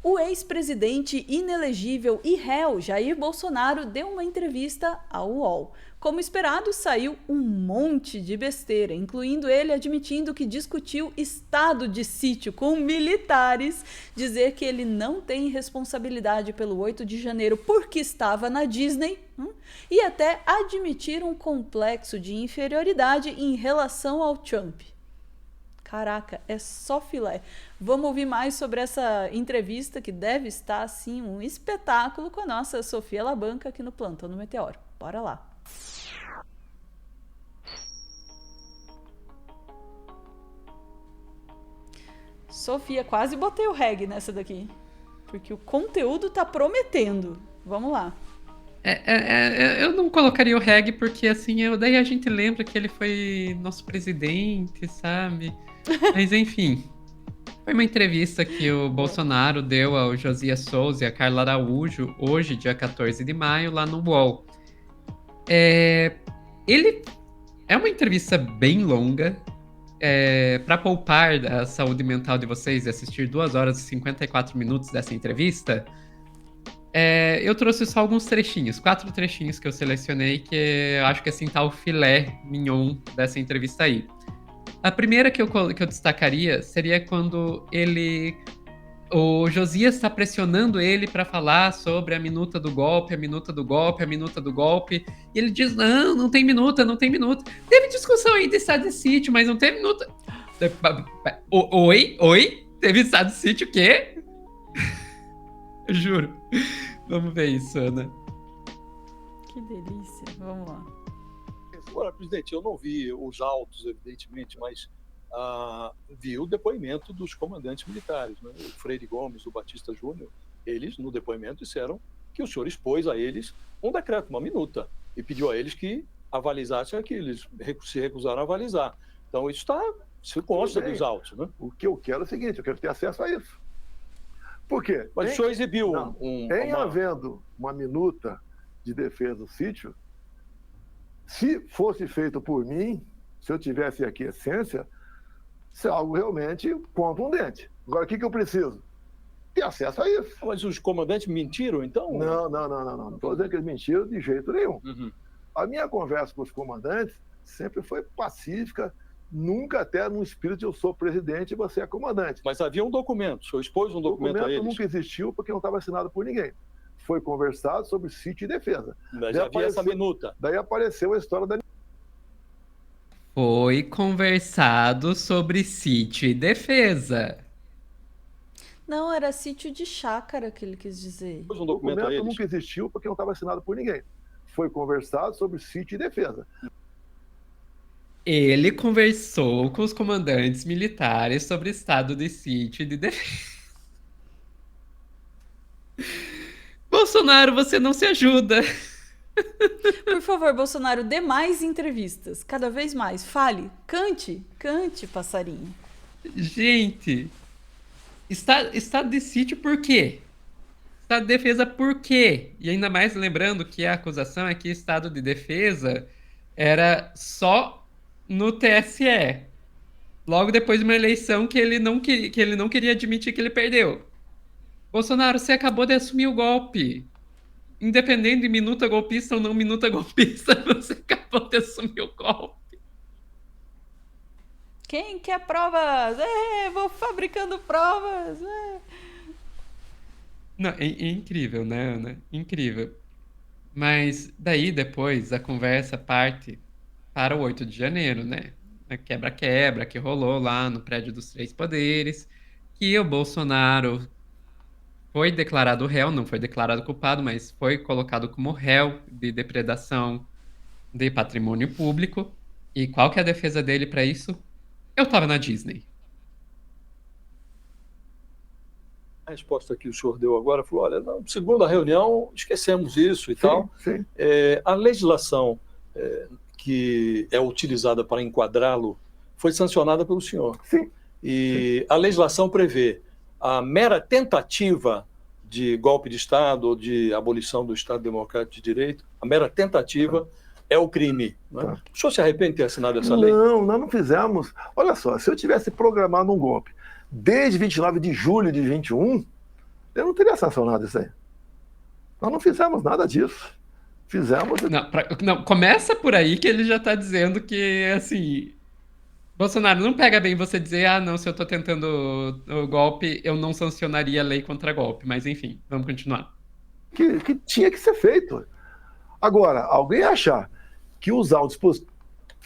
O ex-presidente inelegível e réu Jair Bolsonaro deu uma entrevista ao UOL. Como esperado, saiu um monte de besteira, incluindo ele admitindo que discutiu estado de sítio com militares, dizer que ele não tem responsabilidade pelo 8 de janeiro porque estava na Disney, e até admitir um complexo de inferioridade em relação ao Trump. Caraca, é só filé. Vamos ouvir mais sobre essa entrevista que deve estar, assim, um espetáculo com a nossa Sofia Labanca aqui no Plantão do Meteoro. Bora lá. Sofia, quase botei o reggae nessa daqui, porque o conteúdo tá prometendo. Vamos lá. Eu não colocaria o reggae porque, assim, daí a gente lembra que ele foi nosso presidente, sabe? Mas, enfim, foi uma entrevista que o Bolsonaro deu ao Josias Souza e a Carla Araújo, hoje, dia 14 de maio, lá no UOL. Ele é uma entrevista bem longa. Para poupar a saúde mental de vocês e assistir 2 horas e 54 minutos dessa entrevista, eu trouxe só alguns trechinhos, 4 trechinhos que eu selecionei, que eu acho que assim tá o filé mignon dessa entrevista aí. A primeira que eu destacaria seria quando o Josias está pressionando ele para falar sobre a minuta do golpe, a minuta do golpe, a minuta do golpe. E ele diz: não tem minuta, não tem minuta. Teve discussão aí de estado de sítio, mas não tem minuta. Oi? Teve estado de sítio o quê? Eu juro. Vamos ver isso, Ana. Que delícia. Vamos lá. Agora, presidente, eu não vi os autos, evidentemente, mas vi o depoimento dos comandantes militares, né? O Freire Gomes, o Batista Júnior. Eles, no depoimento, disseram que o senhor expôs a eles um decreto, uma minuta, e pediu a eles que avalizassem aquilo. Eles se recusaram a avalizar. Então, isso se consta dos autos, né? O que eu quero é o seguinte: eu quero ter acesso a isso. Por quê? Mas o senhor exibiu havendo uma minuta de defesa do sítio, se fosse feito por mim, se eu tivesse aqui essência, isso é algo realmente contundente. Agora, o que eu preciso? Ter acesso a isso. Mas os comandantes mentiram, então? Não. Não estou dizendo que eles mentiram de jeito nenhum. A minha conversa com os comandantes sempre foi pacífica, nunca até num espírito de eu sou presidente e você é comandante. Mas havia um documento, o senhor expôs um documento a eles? O documento nunca existiu porque não estava assinado por ninguém. Foi conversado sobre sítio e defesa. Mas havia essa minuta. Daí apareceu a história da... Foi conversado sobre sítio e defesa. Não, era sítio de chácara que ele quis dizer. O documento nunca existiu porque não estava assinado por ninguém. Foi conversado sobre sítio e defesa. Ele conversou com os comandantes militares sobre estado de sítio e de defesa. Bolsonaro, você não se ajuda. Por favor, Bolsonaro, dê mais entrevistas. Cada vez mais. Fale. Cante, passarinho. Gente, estado de sítio por quê? Estado de defesa por quê? E ainda mais lembrando que a acusação é que estado de defesa era só no TSE. Logo depois de uma eleição que ele não queria admitir que ele perdeu. Bolsonaro, você acabou de assumir o golpe. Independente de minuta golpista ou não minuta golpista, você acabou de assumir o golpe. Quem quer provas? Vou fabricando provas. Não, é incrível, né, Ana? Incrível. Mas daí depois a conversa parte para o 8 de janeiro, né? A quebra-quebra que rolou lá no prédio dos Três Poderes, que o Bolsonaro foi declarado réu, não foi declarado culpado, mas foi colocado como réu de depredação de patrimônio público. E qual que é a defesa dele para isso? Eu tava na Disney. A resposta que o senhor deu agora falou: olha, na segunda reunião esquecemos isso e tal. Sim. A legislação que é utilizada para enquadrá-lo foi sancionada pelo senhor. Sim. E a legislação prevê a mera tentativa de golpe de Estado ou de abolição do Estado Democrático de Direito, a mera tentativa é o crime. Né? O senhor se arrepende de ter assinado essa lei? Não, nós não fizemos. Olha só, se eu tivesse programado um golpe desde 29 de julho de 21, eu não teria sancionado isso aí. Nós não fizemos nada disso. Fizemos... Não, começa por aí que ele já tá dizendo que, assim... Bolsonaro, não pega bem você dizer, não, se eu tô tentando o golpe, eu não sancionaria a lei contra golpe. Mas, enfim, vamos continuar. Que tinha que ser feito. Agora, alguém achar que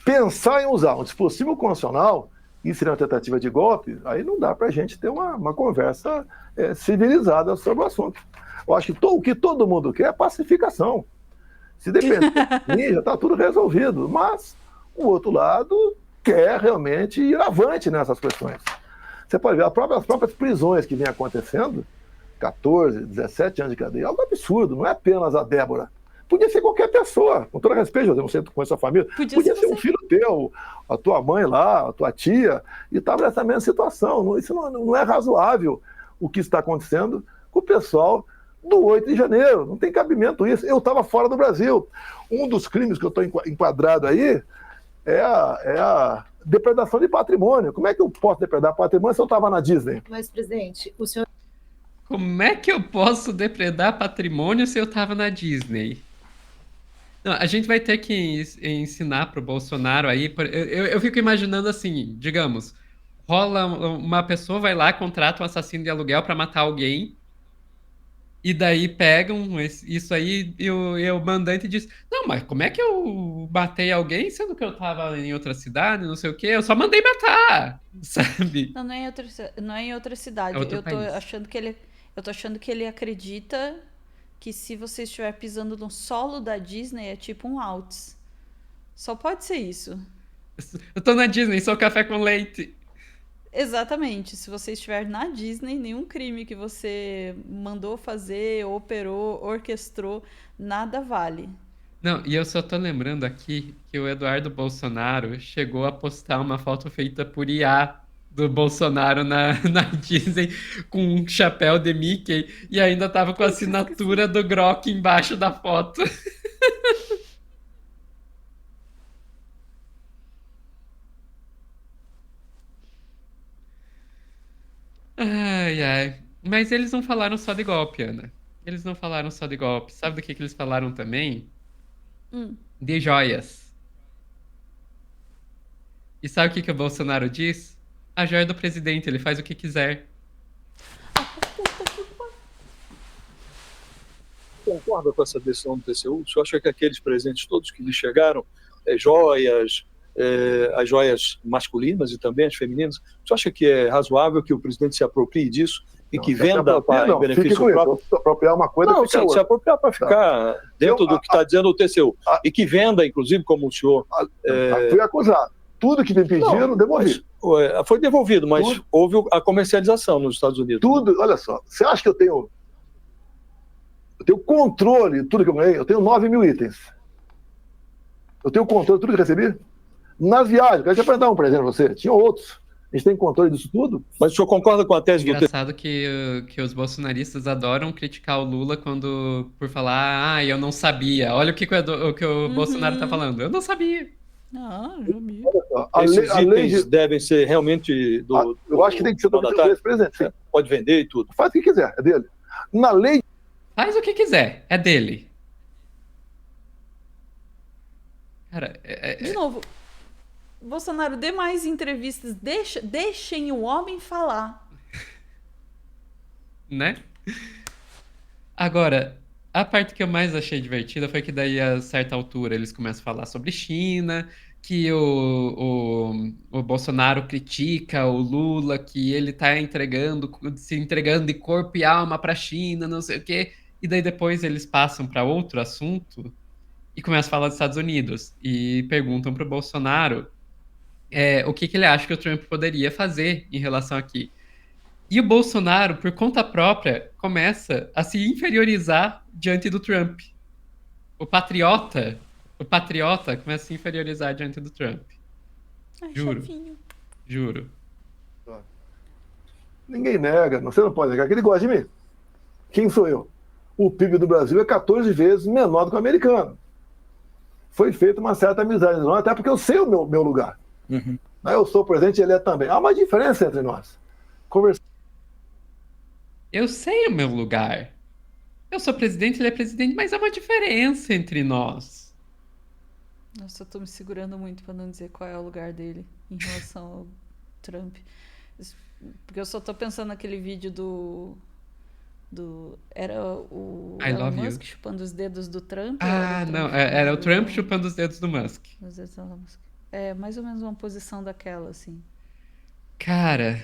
pensar em usar um dispositivo constitucional, isso seria uma tentativa de golpe, aí não dá pra gente ter uma conversa civilizada sobre o assunto. Eu acho que o que todo mundo quer é pacificação. Se depender de mim, já está tudo resolvido. Mas o outro lado quer realmente ir avante nessas questões. Você pode ver as próprias prisões que vêm acontecendo, 14, 17 anos de cadeia, é algo absurdo, não é apenas a Débora. Podia ser qualquer pessoa, com todo respeito, José, você conhece a família. Podia ser um filho teu, a tua mãe lá, a tua tia, e estava nessa mesma situação. Isso não é razoável o que está acontecendo com o pessoal do 8 de janeiro. Não tem cabimento isso. Eu estava fora do Brasil. Um dos crimes que eu estou enquadrado aí é a depredação de patrimônio. Como é que eu posso depredar patrimônio se eu estava na Disney? Mas, presidente, o senhor... Como é que eu posso depredar patrimônio se eu estava na Disney? Não, a gente vai ter que ensinar pro Bolsonaro aí. Eu fico imaginando assim, digamos, rola uma pessoa, vai lá, contrata um assassino de aluguel para matar alguém. E daí pegam isso aí e o mandante diz: não, mas como é que eu matei alguém sendo que eu tava em outra cidade, não sei o quê? Eu só mandei matar, sabe? Não é em outra cidade. outro Eu tô país. achando que ele acredita que se você estiver pisando no solo da Disney é tipo um Alts. Só pode ser isso. Eu tô na Disney, sou café com leite. Exatamente. Se você estiver na Disney, nenhum crime que você mandou fazer, operou, orquestrou, nada vale. Não, e eu só tô lembrando aqui que o Eduardo Bolsonaro chegou a postar uma foto feita por IA do Bolsonaro na Disney com um chapéu de Mickey e ainda tava com a assinatura do Grok embaixo da foto. Ai, ai. Mas eles não falaram só de golpe, Ana. Eles não falaram só de golpe. Sabe do que eles falaram também? De joias. E sabe o que o Bolsonaro diz? A joia é do presidente, ele faz o que quiser. Concorda com essa decisão do TCU? O senhor acha que aqueles presentes todos que lhe chegaram, joias, as joias masculinas e também as femininas, o senhor acha que é razoável que o presidente se aproprie disso e que venda para benefício próprio? Se apropriar uma coisa, não, sim, se apropriar para ficar dentro do que está dizendo o TCU. E que venda, inclusive, como o senhor... Fui acusado. Tudo que me pediram, devolvi. Foi devolvido, mas houve a comercialização nos Estados Unidos. Tudo, olha só, você acha que eu tenho controle de tudo que eu ganhei? Eu tenho 9 mil itens. Eu tenho controle de tudo que eu recebi? Nas viagens, quero te apresentar um presente para você. Tinha outros. A gente tem controle disso tudo. Mas o senhor concorda com a tese do TCU? Engraçado que os bolsonaristas adoram criticar o Lula por falar, eu não sabia. Olha o que o Bolsonaro tá falando. Eu não sabia. Esses itens devem ser realmente do... Eu acho que tem que ser do presidente. Sim. Pode vender e tudo. Faz o que quiser, é dele. Na lei... Faz o que quiser, é dele. Cara, De novo, Bolsonaro, dê mais entrevistas, deixem o homem falar. Né? Agora, a parte que eu mais achei divertida foi que daí a certa altura eles começam a falar sobre China, que o Bolsonaro critica o Lula, que ele tá se entregando de corpo e alma pra China, não sei o quê. E daí depois eles passam para outro assunto e começam a falar dos Estados Unidos e perguntam pro Bolsonaro o que ele acha que o Trump poderia fazer em relação aqui. E o Bolsonaro, por conta própria, começa a se inferiorizar diante do Trump. O patriota começa a se inferiorizar diante do Trump. Ai, Juro. chavinho. Juro. Ninguém nega, você não pode negar que ele gosta de mim. Quem sou eu? O PIB do Brasil é 14 vezes menor do que o americano. Foi feita uma certa amizade, até porque eu sei o meu lugar. Uhum. Eu sou presidente e ele é também. Há uma diferença entre nós. eu sei o meu lugar. Eu sou presidente, ele é presidente, mas há uma diferença entre nós. Nossa, eu tô me segurando muito pra não dizer qual é o lugar dele em relação ao Trump. Porque eu só tô pensando naquele vídeo era o I Elon love you. Musk chupando os dedos do Trump ou era o Ah, Trump não, chupando era o Trump do... chupando os dedos do Musk. os dedos do Elon Musk? É, mais ou menos uma posição daquela, assim. Cara,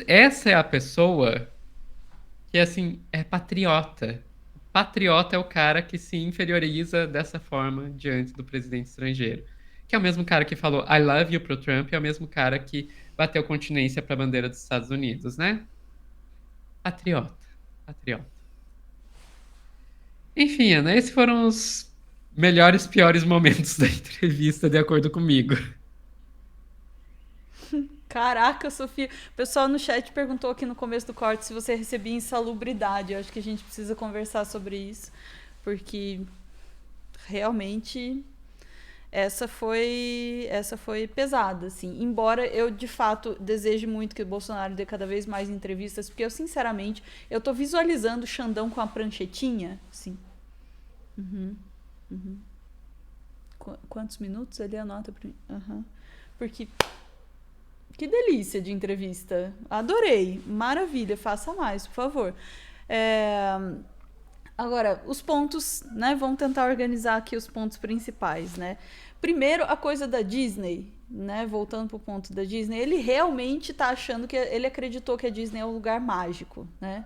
essa é a pessoa que, assim, é patriota. Patriota é o cara que se inferioriza dessa forma diante do presidente estrangeiro. Que é o mesmo cara que falou I love you pro Trump, é o mesmo cara que bateu continência pra bandeira dos Estados Unidos, né? Patriota. Patriota. Enfim, Ana, esses foram os melhores e piores momentos da entrevista, de acordo comigo. Caraca, Sofia. O pessoal no chat perguntou aqui no começo do corte se você recebia insalubridade. Eu acho que a gente precisa conversar sobre isso, porque realmente essa foi pesada, assim. Embora eu de fato deseje muito que o Bolsonaro dê cada vez mais entrevistas, porque eu sinceramente eu tô visualizando o Xandão com a pranchetinha, assim. Quantos minutos? Ele anota pra mim. Porque que delícia de entrevista. Adorei. Maravilha. Faça mais, por favor. Agora, os pontos, né? Vamos tentar organizar aqui os pontos principais, né? Primeiro, a coisa da Disney, né? Voltando pro ponto da Disney, ele realmente tá achando que... Ele acreditou que a Disney é um lugar mágico, né?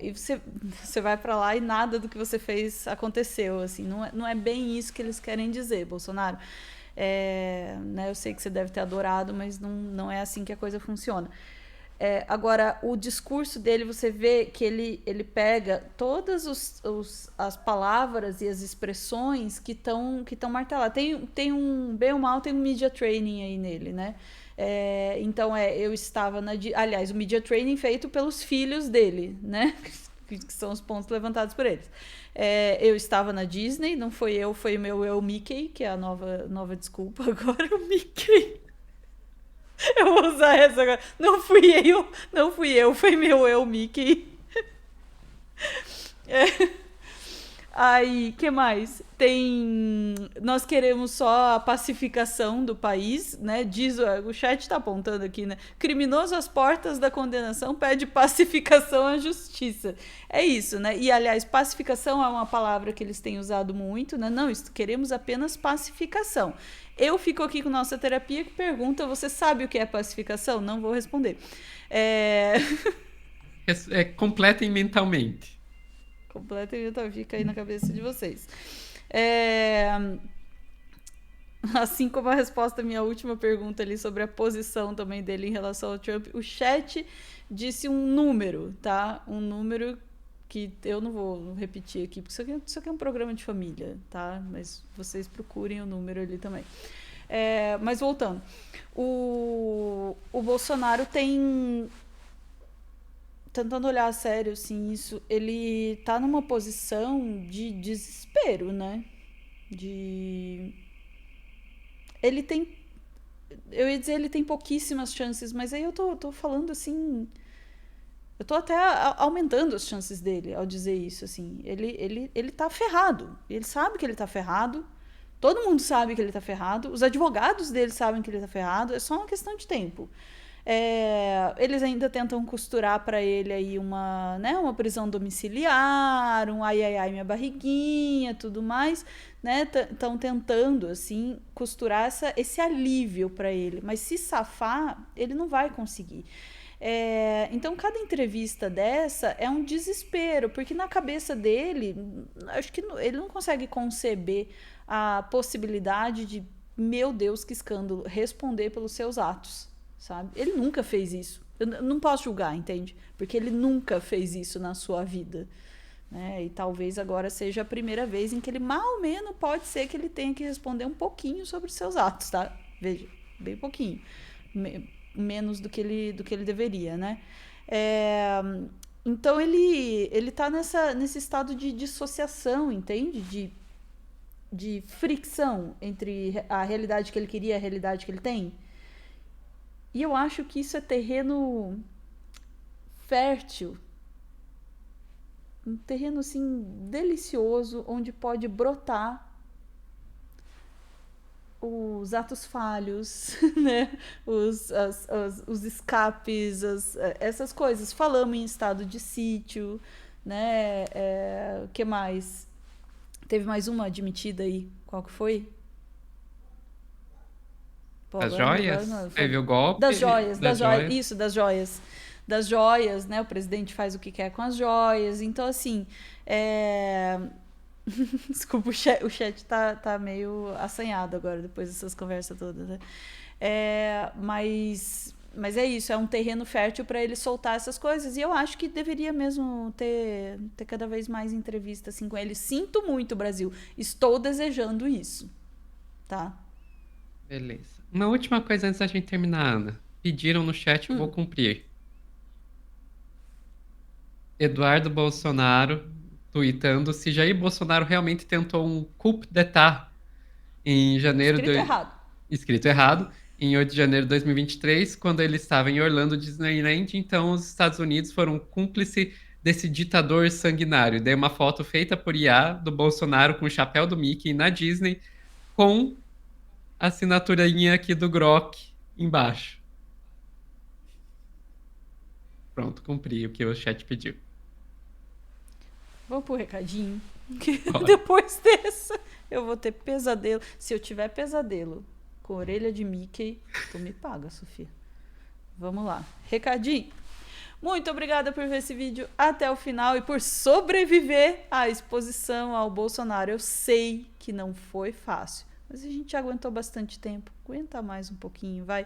E você vai para lá e nada do que você fez aconteceu, assim. Não é bem isso que eles querem dizer, Bolsonaro. Né, eu sei que você deve ter adorado, mas não é assim que a coisa funciona. Agora, o discurso dele, você vê que ele pega todas as palavras e as expressões que estão marteladas. Tem bem ou mal, tem um media training aí nele, né? Então, eu estava aliás, o media training feito pelos filhos dele, né? Que são os pontos levantados por eles. Eu estava na Disney, não foi eu, foi o meu eu Mickey, que é a nova desculpa agora, o Mickey. Eu vou usar essa agora. Não fui eu, foi meu eu Mickey. Aí, que mais? Nós queremos só a pacificação do país, né? Diz, o chat tá apontando aqui, né? Criminoso às portas da condenação pede pacificação à justiça. É isso, né? E, aliás, pacificação é uma palavra que eles têm usado muito, né? Não, queremos apenas pacificação. Eu fico aqui com nossa terapia que pergunta, você sabe o que é pacificação? Não vou responder. Completem mentalmente. Completamente, fica aí na cabeça de vocês. Assim como a resposta à minha última pergunta ali sobre a posição também dele em relação ao Trump, o chat disse um número, tá? Um número que eu não vou repetir aqui, porque isso aqui é um programa de família, tá? Mas vocês procurem o número ali também. Mas voltando, o Bolsonaro tem... Tentando olhar a sério, assim, isso, ele tá numa posição de desespero, né? Ele tem... Eu ia dizer ele tem pouquíssimas chances, mas aí eu tô falando, assim... Eu tô até aumentando as chances dele ao dizer isso, assim. Ele tá ferrado. Ele sabe que ele tá ferrado. Todo mundo sabe que ele tá ferrado. Os advogados dele sabem que ele tá ferrado. É só uma questão de tempo. Eles ainda tentam costurar para ele aí uma prisão domiciliar, um ai, minha barriguinha, tudo mais, né? Estão tentando, assim, costurar esse alívio para ele. Mas se safar, ele não vai conseguir. Então, cada entrevista dessa é um desespero, porque na cabeça dele, acho que ele não consegue conceber a possibilidade de, meu Deus, que escândalo, responder pelos seus atos. Sabe? Ele nunca fez isso. Eu não posso julgar, entende? Porque ele nunca fez isso na sua vida. Né? E talvez agora seja a primeira vez em que ele, mal ou menos, pode ser que ele tenha que responder um pouquinho sobre os seus atos, tá? Veja, bem pouquinho. Menos do que ele deveria, né? Então ele tá nesse estado de dissociação, entende? De fricção entre a realidade que ele queria e a realidade que ele tem. E eu acho que isso é terreno fértil, um terreno assim delicioso, onde pode brotar os atos falhos, né? Os escapes, essas coisas. Falamos em estado de sítio, né? O que mais? Teve mais uma admitida aí. Qual que foi? Pô, Das agora joias? não, Teve o golpe. das joias, das joias. isso, das joias. Das joias, né? O presidente faz o que quer com as joias. Então, assim, desculpa, o chat tá meio assanhado agora, depois dessas conversas todas, né? Mas é isso, é um terreno fértil para ele soltar essas coisas. E eu acho que deveria mesmo ter cada vez mais entrevista assim, com ele. Sinto muito, Brasil. Estou desejando isso. Tá? Beleza. Uma última coisa antes da gente terminar, Ana. Pediram no chat, eu vou cumprir. Eduardo Bolsonaro tweetando se Jair Bolsonaro realmente tentou um coup d'etat em janeiro escrito errado, em 8 de janeiro de 2023, quando ele estava em Orlando, Disneyland. Então os Estados Unidos foram cúmplice desse ditador sanguinário. Dei uma foto feita por IA do Bolsonaro com o chapéu do Mickey na Disney, com a assinaturinha aqui do Grok embaixo. Pronto, cumpri o que o chat pediu. Vamos pro recadinho. Depois dessa, eu vou ter pesadelo. Se eu tiver pesadelo com orelha de Mickey, tu me paga, Sofia. Vamos lá. Recadinho. Muito obrigada por ver esse vídeo até o final e por sobreviver à exposição ao Bolsonaro. Eu sei que não foi fácil, mas a gente aguentou bastante tempo. Aguenta mais um pouquinho, vai.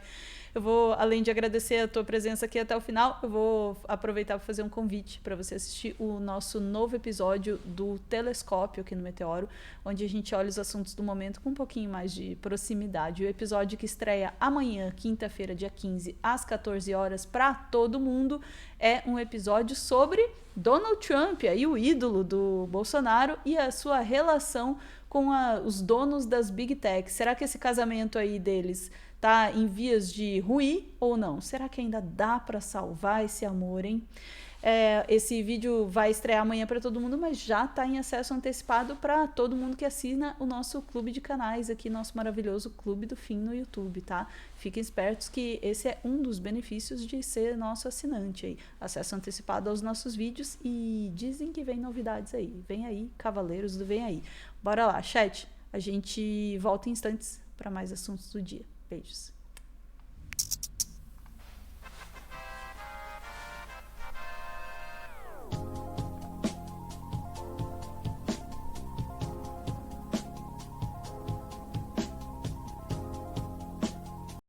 Eu vou, além de agradecer a tua presença aqui até o final, eu vou aproveitar para fazer um convite para você assistir o nosso novo episódio do Telescópio aqui no Meteoro, onde a gente olha os assuntos do momento com um pouquinho mais de proximidade. O episódio que estreia amanhã, quinta-feira, dia 15, às 14 horas, para todo mundo, é um episódio sobre Donald Trump, aí o ídolo do Bolsonaro, e a sua relação com os donos das Big Tech. Será que esse casamento aí deles tá em vias de ruir ou não? Será que ainda dá para salvar esse amor, hein? Esse vídeo vai estrear amanhã para todo mundo, mas já está em acesso antecipado para todo mundo que assina o nosso clube de canais aqui, nosso maravilhoso Clube do Fim no YouTube, tá? Fiquem espertos que esse é um dos benefícios de ser nosso assinante aí. Acesso antecipado aos nossos vídeos e dizem que vem novidades aí. Vem aí, cavaleiros do Vem Aí. Bora lá, chat. A gente volta em instantes para mais assuntos do dia. Beijos.